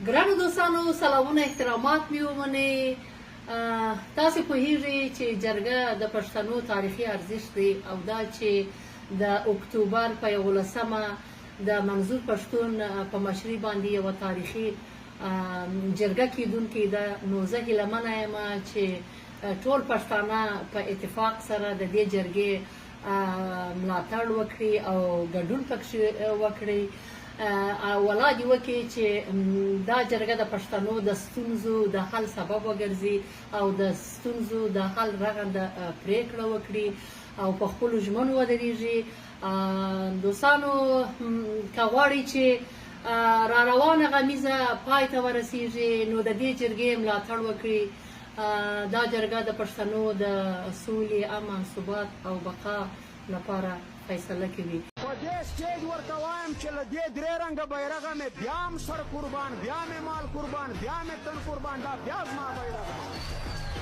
ګرانو دوستانو سلامونه احترامات مې ومنئ. تاسې پوهیږئ چې جرګه د پښتنو تاریخي ارزښت دی او دا چې د اکتوبر په 11مه د منظور پښتون په مشرۍ باندې یوه تاریخي جرګه کیدونکې ده، نو زه هیلهمنه یم چې ټول پښتانه په اتفاق سره د دې جرګې ملاتړ وکړي او ګډون پکې وکړي او ولا دې وکړي چې دا جرګه د پښتنو د ستونزو د حل سبب وګرځي او د ستونزو د حل رغنده پریکړه وکړي او په خپلو ژمنو ودرېږي. دوستانو که غواړئ چې را روانه غمیزه پای ته ورسیږي نو د دې جرګې ملاتړ وکړي. دا جرګه د پښتنو د سولې، امن، ثبات او بقا لپاره فیصله کوي. په دې سټیج ورته وایم چې له دې درې رنګه بیرغه مې بیا هم سر قربان، بیا مې مال قربان، بیا مې تن قربان، دا بیا زما بیرغ